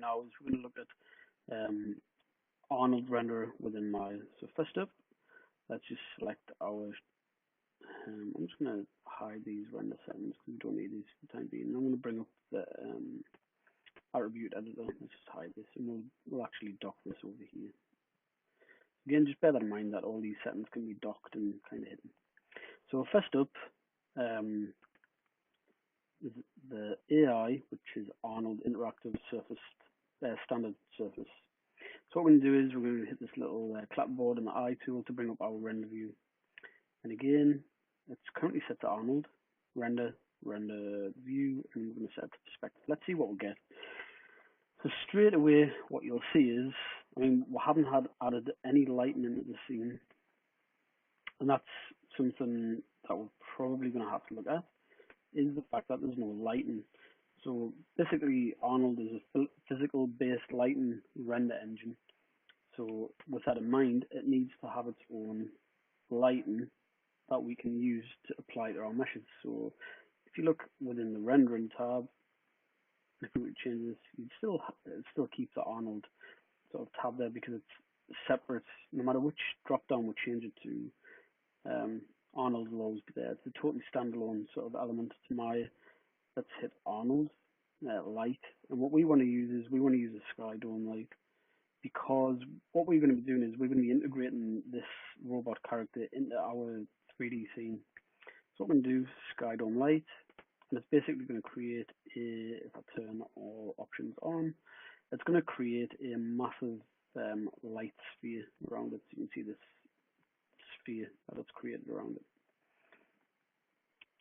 now is we're going to look at Arnold renderer within Maya. So first up, let's just select our. I'm just going to hide these render settings because we don't need these for the time being. And I'm going to bring up the attribute editor. Let's just hide this, and we'll actually dock this over here. Again, just bear that in mind that all these settings can be docked and kind of hidden. So first up is the AI, which is Arnold Interactive Surface Standard Surface. So what we're going to do is we're going to hit this little clapboard and the eye tool to bring up our render view. And again, it's currently set to Arnold, render view, and we're going to set it to perspective. Let's see what we'll get. So straight away, what you'll see is, we haven't added any lighting into the scene, and that's something that we're probably going to have to look at, is the fact that there's no lighting. So basically, Arnold is a physical-based lighting render engine. So with that in mind, it needs to have its own lighting that we can use to apply to our meshes. So if you look within the rendering tab, if we change this, it still keeps the Arnold sort of tab there because it's separate. No matter which drop down we change it to, Arnold will always be there. It's a totally standalone sort of element to Maya. Let's hit Arnold light, and what we want to use is a sky dome light, because what we're going to be doing is we're going to be integrating this robot character into our 3D scene. So what we're going to do, sky dome light, and it's basically going to create if I turn all options on, it's going to create a massive light sphere around it. So you can see this sphere that it's created around it.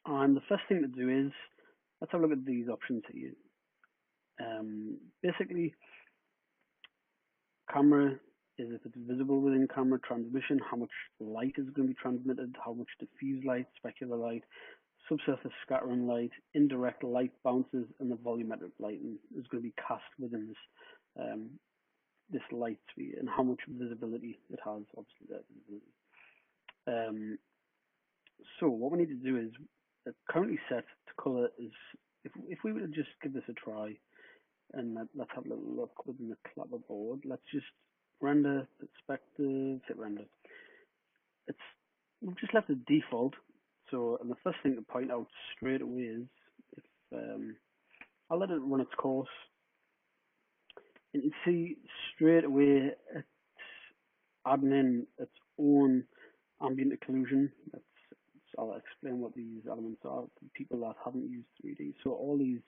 And the first thing to do is, let's have a look at these options here. Basically, camera is if it's visible within camera, transmission, how much light is going to be transmitted, how much diffuse light, specular light, subsurface scattering light, indirect light bounces, and the volumetric lighting is going to be cast within this light sphere, and how much visibility it has, obviously that visibility. So what we need to do is, it's currently set to color is, if we were to just give this a try, and let's have a little look within the clapperboard. Let's just render perspective, hit render. We've just left it default. So, and the first thing to point out straight away is, if I'll let it run its course, and you see straight away it's adding in its own ambient occlusion. I'll explain what these elements are for people that haven't used 3D. So all these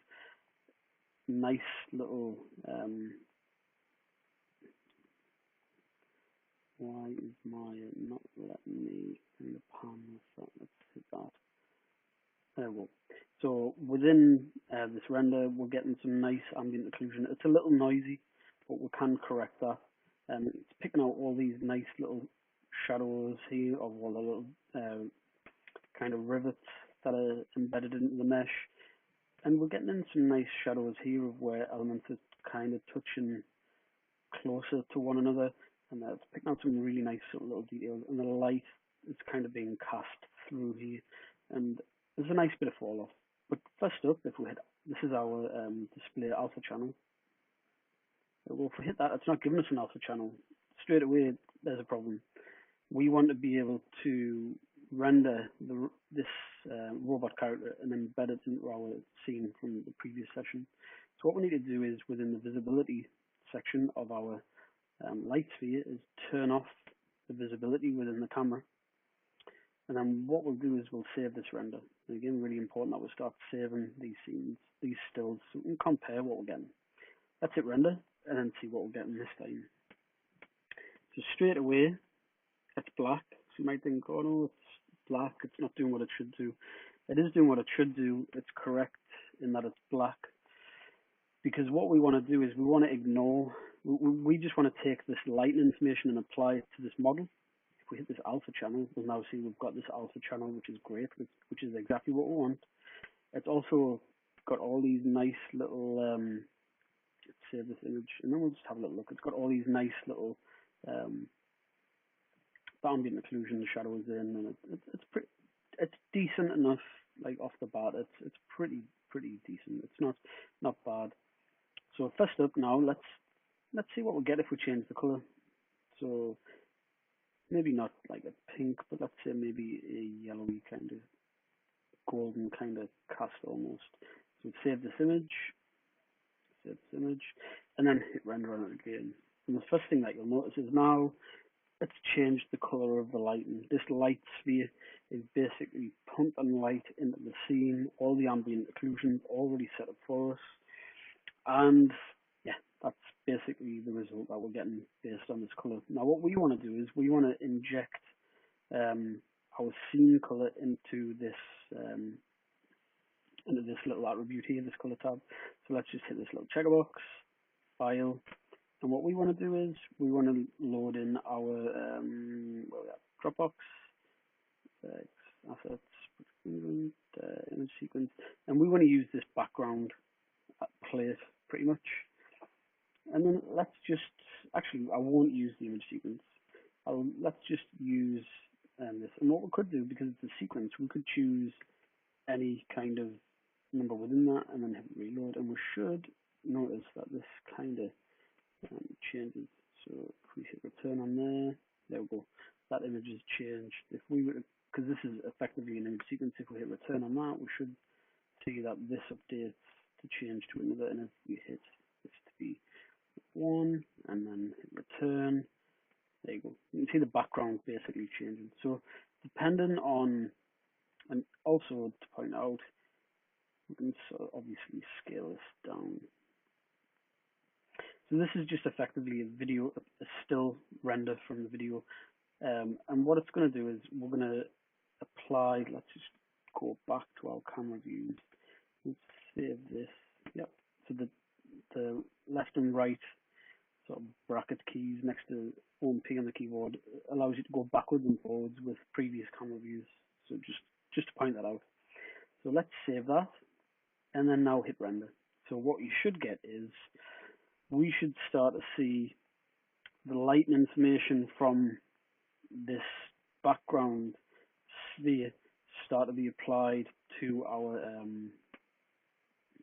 nice little why is Maya not letting me in the pan with that? Let's hit that. There we go. So within this render, we're getting some nice ambient occlusion. It's a little noisy, but we can correct that. It's picking out all these nice little shadows here of all the little kind of rivets that are embedded into the mesh, and we're getting in some nice shadows here of where elements are kind of touching closer to one another, and that's picking out some really nice little details, and the light is kind of being cast through here, and there's a nice bit of fall off. But first up, if we hit, this is our display alpha channel. Well, if we hit that, it's not giving us an alpha channel. Straight away, there's a problem. We want to be able to render this robot character and embed it into our scene from the previous session. So what we need to do is, within the visibility section of our light sphere, is turn off the visibility within the camera. And then what we'll do is we'll save this render. And again, really important that we start saving these scenes, these stills, so we can compare what we're getting. Let's hit render and then see what we're getting this time. So straight away, it's black. So you might think, oh no, it's black, it's not doing what it should do. It is doing what it should do. It's correct in that it's black. Because what we want to do is we want to ignore, we just want to take this lighting information and apply it to this model. If we hit this alpha channel, we'll now see we've got this alpha channel, which is great, which is exactly what we want. It's also got all these nice little, let's save this image, and then we'll just have a little look. It's got all these nice little ambient occlusion, the shadows in, and it's decent enough. Like off the bat, it's pretty decent. It's not bad. So first up now, let's see what we get if we change the color. So maybe not like a pink, but let's say maybe a yellowy kind of golden kind of cast almost. So save this image, and then hit render on it again. And the first thing that you'll notice is now let's change the color of the lighting. This light sphere is basically pumping light into the scene, all the ambient occlusion already set up for us. And yeah, that's basically the result that we're getting based on this color. Now what we want to do is we want to inject our scene color into this little attribute here, this color tab. So let's just hit this little checker box, file, and what we want to do is we want to load in our Dropbox, assets, image sequence, and we want to use this background plate pretty much. And then let's just, actually I won't use the image sequence. Let's just use this. And what we could do, because it's a sequence, we could choose any kind of number within that and then hit reload, and we should notice that this kind of changes. So if we hit return on there we go. That image has changed. If we were, because this is effectively an image sequence, if we hit return on that, we should see that this updates to change to another. And if we hit this to be 1 and then hit return, there you go. You can see the background basically changing. So depending on, and also to point out, we can obviously scale this down. So this is just effectively a video, a still render from the video. And what it's going to do is we're going to apply, let's just go back to our camera views. Let's save this. Yep. So the left and right sort of bracket keys next to P on the keyboard allows you to go backwards and forwards with previous camera views. So just to point that out. So let's save that and then now hit render. So what you should get is we should start to see the lighting information from this background sphere start to be applied to our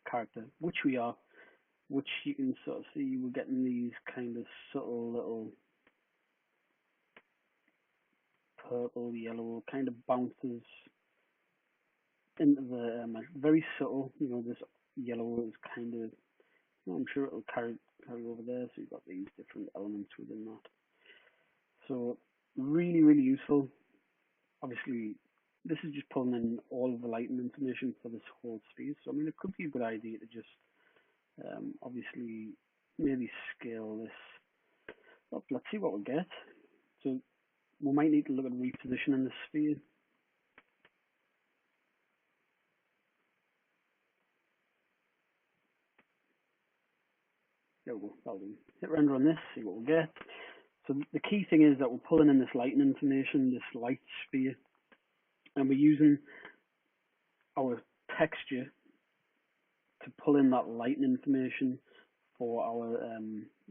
character, which you can sort of see we're getting these kind of subtle little purple, yellow kind of bounces into the very subtle. You know, this yellow is kind of, I'm sure it'll carry over there. So you've got these different elements within that. So really, really useful. Obviously, this is just pulling in all of the lighting information for this whole space. So I mean, it could be a good idea to just obviously maybe scale this up. Let's see what we get. So we might need to look at repositioning the sphere. There we go, that'll do. Hit render on this, see what we get. So the key thing is that we're pulling in this lighting information, this light sphere, and we're using our texture to pull in that lighting information for our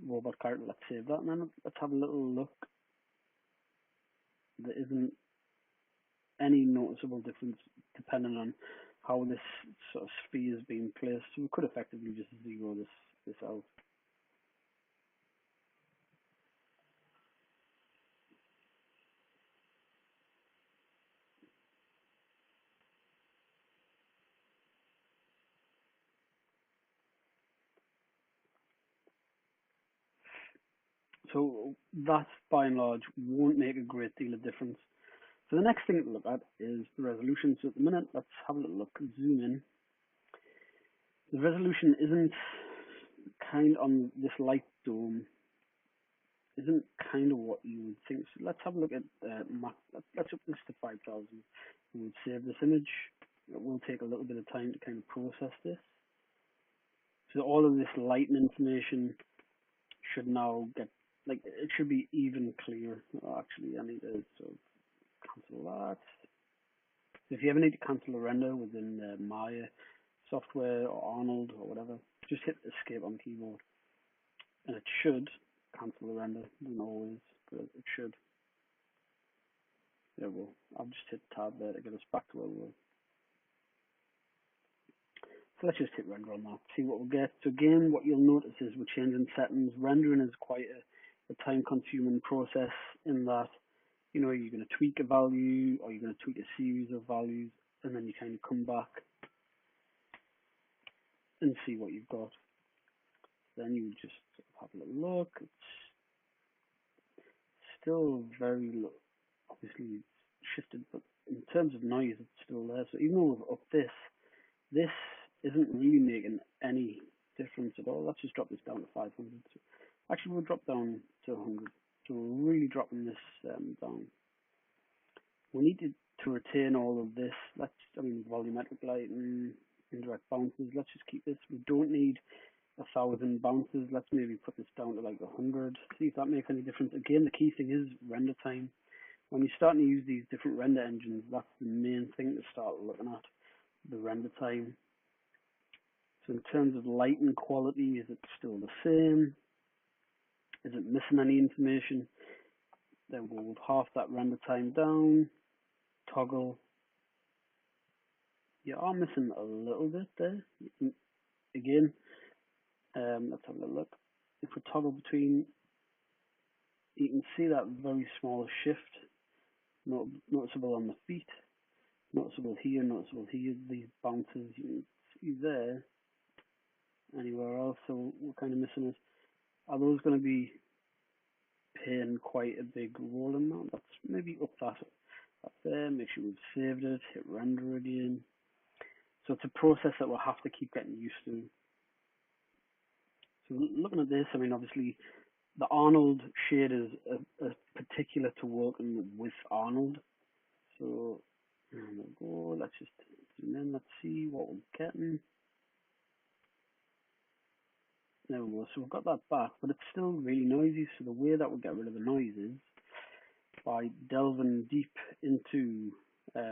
robot character. Let's save that, and then let's have a little look. There isn't any noticeable difference depending on how this sort of sphere is being placed. So we could effectively just zero this out. So that, by and large, won't make a great deal of difference. So the next thing to look at is the resolution. So at the minute, let's have a little look, zoom in. The resolution isn't kind on this light dome, isn't kind of what you would think. So let's have a look at let's up this to 5000. We would save this image. It will take a little bit of time to kind of process this. So all of this lighting information should now get, like, it should be even clear. Oh, actually, I need to sort of cancel that. So if you ever need to cancel a render within Maya software or Arnold or whatever, just hit escape on the keyboard, and it should cancel the render. It doesn't always, but it should. There we go. I'll just hit tab there to get us back to where we were. So let's just hit render on that, see what we'll get. So again, what you'll notice is we're changing settings. Rendering is quite a time-consuming process in that, you know, you're going to tweak a value or you're going to tweak a series of values, and then you kind of come back and see what you've got. Then you just have a little look. It's still very low. Obviously, it's shifted, but in terms of noise, it's still there. So even though we've upped this isn't really making any difference at all. Let's just drop this down to 500. So actually, we'll drop down to 100. So we're really dropping this down. We need to retain all of this. Volumetric lighting, indirect bounces. Let's just keep this. We don't need 1,000 bounces. Let's maybe put this down to like 100. See if that makes any difference. Again, the key thing is render time. When you're starting to use these different render engines, that's the main thing to start looking at, the render time. So in terms of lighting quality, is it still the same? Is it missing any information? Then we'll half that render time down, toggle. You are missing a little bit there. Again, let's have a look. If we toggle between, you can see that very small shift, noticeable on the feet, noticeable here, these bounces you can see there. Anywhere else, so we're kind of missing it. Are those going to be playing quite a big role in that? Let's maybe up that there, make sure we've saved it, hit render again. So it's a process that we'll have to keep getting used to. So looking at this, obviously the Arnold shade is a particular to working with Arnold. So there we go, let's just zoom in, let's see what we're getting. There we go, so we've got that back, but it's still really noisy. So the way that we'll get rid of the noise is by delving deep into, let's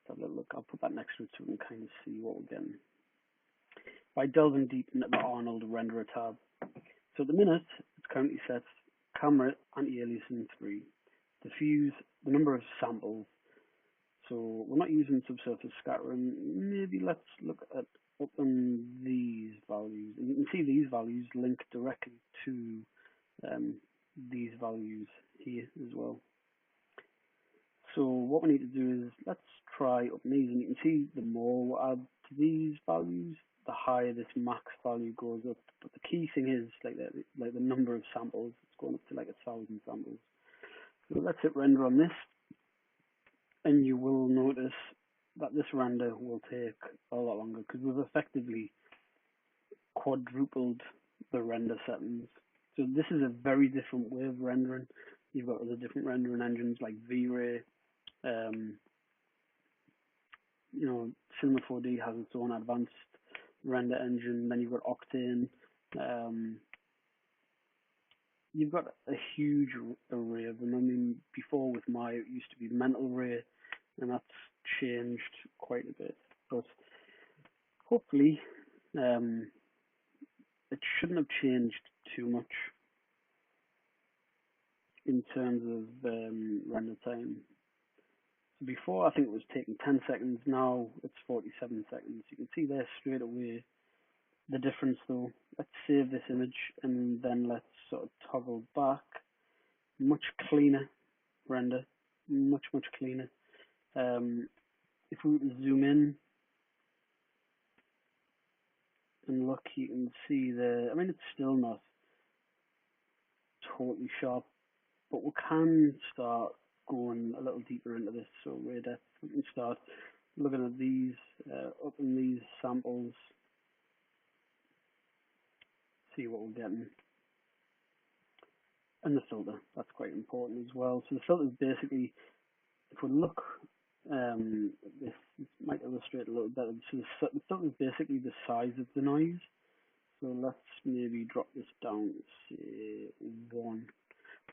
have a little look, I'll put that next to it so we can kind of see what we're getting. By delving deep into the Arnold renderer tab. So at the minute, it's currently set camera anti-aliasing 3, diffuse, the number of samples. So we're not using subsurface scattering. Maybe let's look at upping these values. And you can see these values link directly to these values here as well. So what we need to do is let's try upping these, and you can see the more we add to these values, the higher this max value goes up. But the key thing is like the number of samples. It's going up to like 1,000 samples. So let's hit render on this, and you will notice that this render will take a lot longer because we've effectively quadrupled the render settings. So this is a very different way of rendering. You've got other different rendering engines like V-Ray. Cinema 4D has its own advanced render engine. Then you've got Octane. You've got a huge array of them. Before with Maya, it used to be Mental Ray, and that's changed quite a bit. But hopefully, it shouldn't have changed too much in terms of render time. So before, I think it was taking 10 seconds. Now it's 47 seconds. You can see there straight away the difference though. Let's save this image and then let's sort of toggle back. Much cleaner render, much cleaner. If we zoom in and look, you can see there, it's still not totally sharp, but we can start going a little deeper into this. So ray depth, we can start looking at these, upping these samples, see what we're getting. And the filter, that's quite important as well. So the filter is basically, if we look, this might illustrate a little better. So the filter is basically the size of the noise. So let's maybe drop this down to say 1.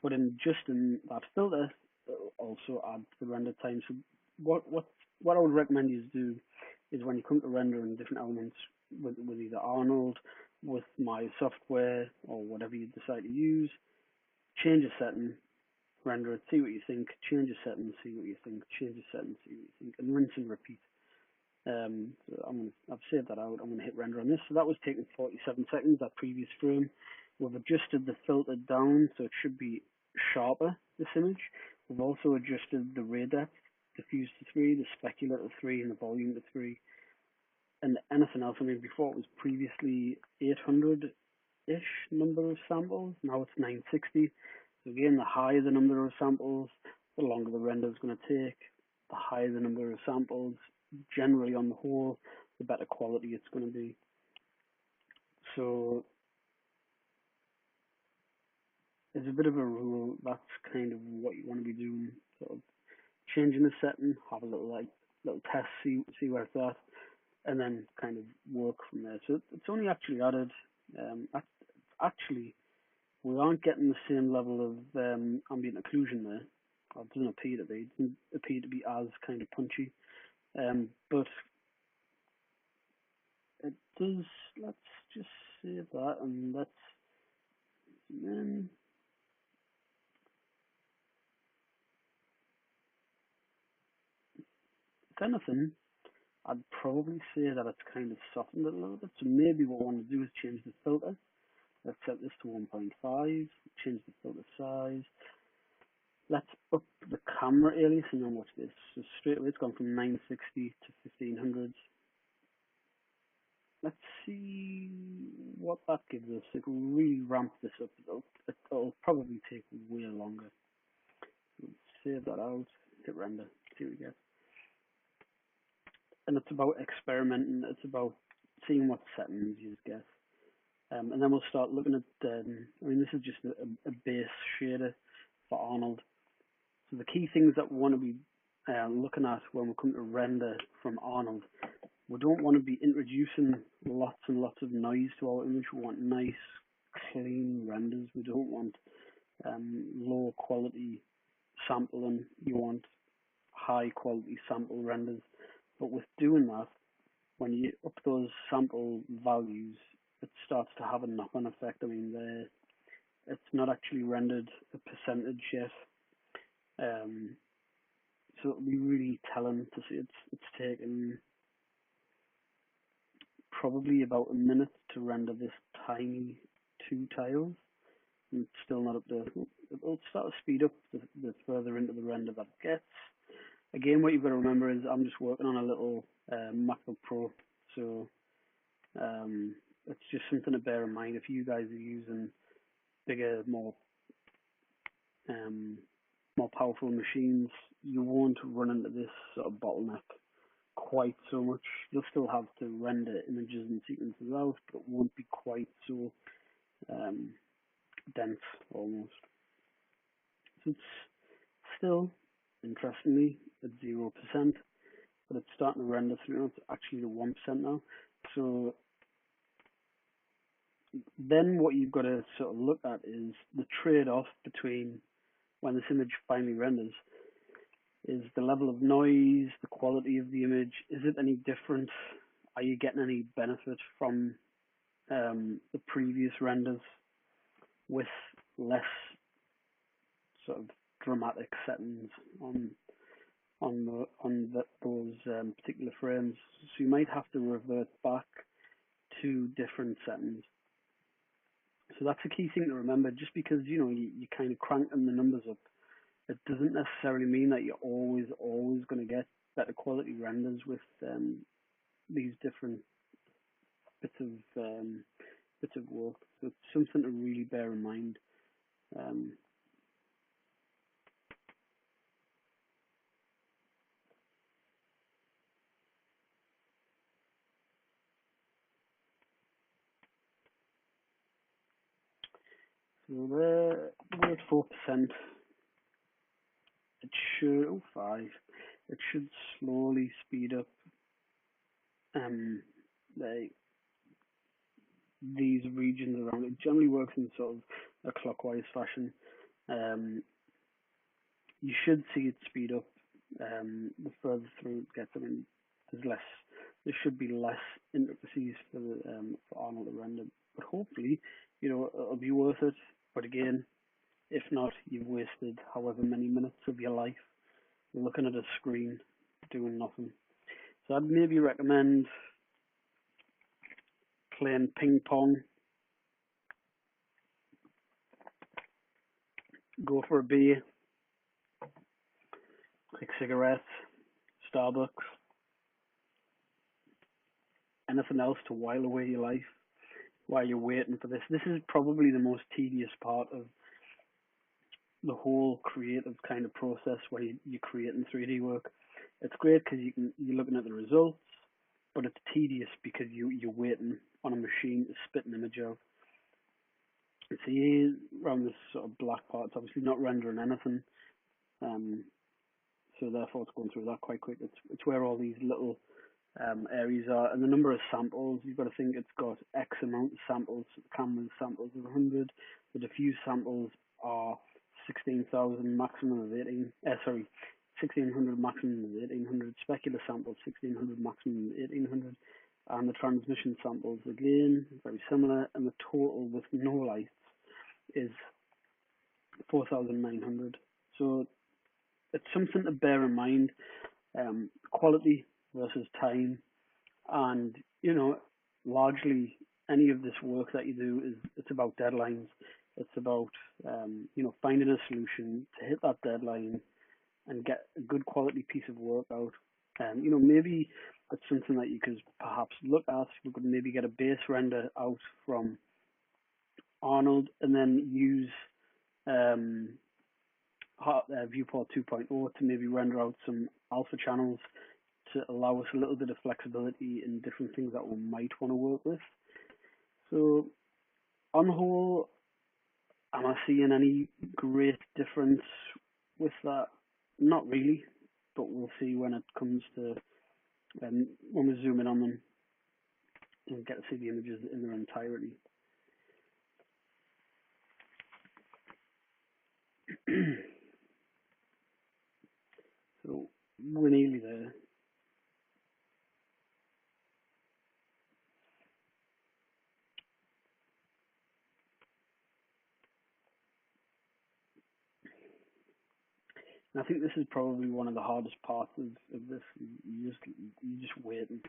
But in that filter, it'll also add to the render time. So what I would recommend you do is when you come to rendering different elements with either Arnold, with my software, or whatever you decide to use, change a setting, render it, see what you think, change a setting, see what you think, change a setting, see what you think, and rinse and repeat. So I've saved that out. I'm going to hit render on this. So that was taking 47 seconds, that previous frame. We've adjusted the filter down so it should be sharper, this image. We've also adjusted the ray depth, diffuse to 3, the specular to 3, and the volume to 3. And anything else, I mean, before it was previously 800-ish number of samples. Now it's 960. So again, the higher the number of samples, the longer the render is going to take. The higher the number of samples, generally on the whole, the better quality it's going to be. So as a bit of a rule, that's kind of what you want to be doing. Sort of changing the setting, have a little test, see where it's at, and then kind of work from there. So it's only actually added. Actually, we aren't getting the same level of ambient occlusion there. Or it doesn't appear to be. It doesn't appear to be as kind of punchy. But it does. Let's just save that and let's. Then if anything, I'd probably say that it's kind of softened it a little bit. So maybe what I want to do is change the filter. Let's set this to 1.5. Change the filter size. Let's up the camera aliasing on watch this. So straight away it's gone from 960 to 1500. Let's see what that gives us. It will really ramp this up. It'll probably take way longer. So save that out, hit render, see what we get. And it's about experimenting. It's about seeing what settings you get. And then we'll start looking at, I mean, this is just a base shader for Arnold. So the key things that we want to be looking at when we come to render from Arnold, we don't want to be introducing lots and lots of noise to our image. We want nice, clean renders. We don't want low quality sampling. You want high quality sample renders. But with doing that, when you up those sample values, it starts to have a knock-on effect. I mean, it's not actually rendered a percentage yet. So it'll be really telling to see it's taken probably about a minute to render this tiny 2 tiles. And it's still not up to, it'll start to speed up the further into the render that it gets. Again, what you've got to remember is I'm just working on a little MacBook Pro, so it's just something to bear in mind. If you guys are using bigger, more powerful machines, you won't run into this sort of bottleneck quite so much. You'll still have to render images and sequences out, but it won't be quite so dense almost. So it's still, interestingly, at 0%, but it's starting to render through. It's actually to 1% now. So then what you've got to sort of look at is the trade-off between when this image finally renders is the level of noise, the quality of the image. Is it any different? Are you getting any benefit from the previous renders with less sort of dramatic settings on those particular frames? So you might have to revert back to different settings. So that's a key thing to remember. Just because you kind of cranking the numbers up, it doesn't necessarily mean that you're always going to get better quality renders with these different bits of work. So it's something to really bear in mind. So we're at 4%. It should 5. It should slowly speed up. These regions around it generally works in sort of a clockwise fashion. You should see it speed up the further through it gets. I mean, there should be less intricacies for Arnold to render, but hopefully, it'll be worth it. But again, if not, you've wasted however many minutes of your life. You're looking at a screen doing nothing. So So I'd maybe recommend playing ping pong, go for a beer, like cigarettes, Starbucks, anything else to while away your life while you're waiting for this. This is probably the most tedious part of the whole creative kind of process where you're creating 3D work. It's great because you're looking at the results, but it's tedious because you're waiting on a machine to spit an image out. So here around this sort of black part, it's obviously not rendering anything, so therefore it's going through that quite quick. It's where all these little areas are, and the number of samples, you've got to think it's got X amount of samples. So the camera's samples are 100, the diffuse samples are 16,000, maximum of 1600, maximum of 1800, specular samples 1600, maximum of 1800, and the transmission samples again very similar, and the total with no lights is 4,900. So it's something to bear in mind, quality versus time, and largely any of this work that you do it's about deadlines. It's about finding a solution to hit that deadline and get a good quality piece of work out. Maybe it's something that you could perhaps look at. We could maybe get a base render out from Arnold and then use Viewport 2.0 to maybe render out some alpha channels to allow us a little bit of flexibility in different things that we might want to work with. So on the whole, am I seeing any great difference with that? Not really, but we'll see when it comes to when we zoom in on them and get to see the images in their entirety. So we're nearly there. And I think this is probably one of the hardest parts of this. You just waiting.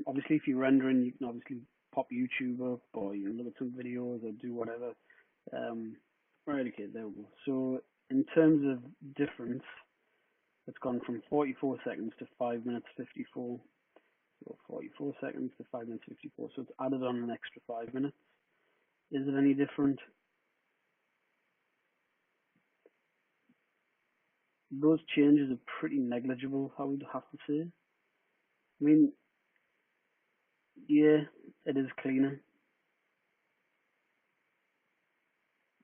Obviously, if you're rendering, you can obviously pop YouTube up, or you can look at some videos, or do whatever. Right, okay, there we go. So in terms of difference, it's gone from 44 seconds to 5 minutes 54. So 44 seconds to 5 minutes 54. So it's added on an extra 5 minutes. Is it any different? Those changes are pretty negligible, I would have to say. I mean, yeah, it is cleaner.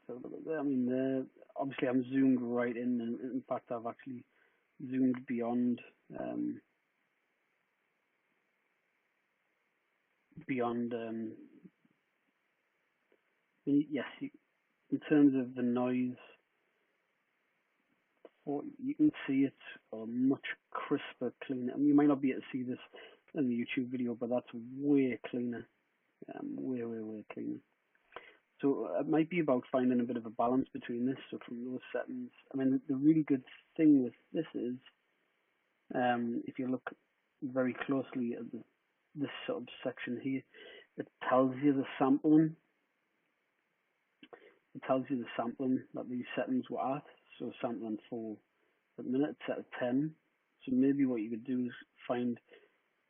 So look at that. I mean, obviously I'm zoomed right in, and in fact I've actually zoomed beyond yes, in terms of the noise, you can see it's a much crisper, cleaner. I mean, you might not be able to see this in the YouTube video, but that's way cleaner, way cleaner. So it might be about finding a bit of a balance between this. So from those settings, I mean, the really good thing with this is, if you look very closely at this sort of section here, it tells you the sampling. It tells you the sampling that these settings were at. So sampling for at the minute it's set at 10. So maybe what you could do is find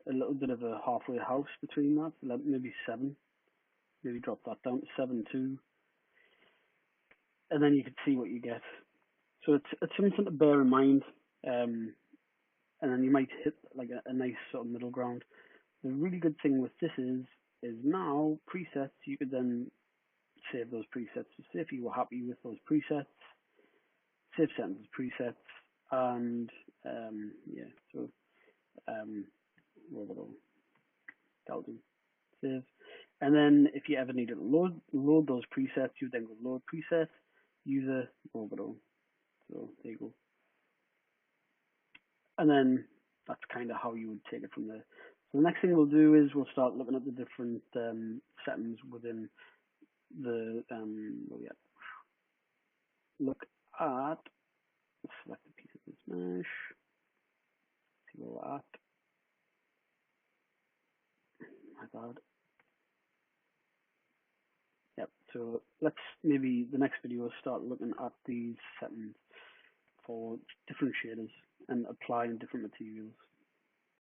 a little bit of a halfway house between that, so maybe 7. Maybe drop that down to 7.2, and then you could see what you get. So it's something to bear in mind, and then you might hit like a nice sort of middle ground. The really good thing with this is now presets, you could then save those presets. So say if you were happy with those presets, save settings as presets, and yeah, so that'll do. Save. And then if you ever need to load those presets, you then go load preset, user, orbital. So there you go. And then that's kind of how you would take it from there. So the next thing we'll do is we'll start looking at the different settings within the look at, select a piece of this mesh, see where we're at. My bad. Yep. So let's maybe the next video start looking at these settings for different shaders and applying different materials.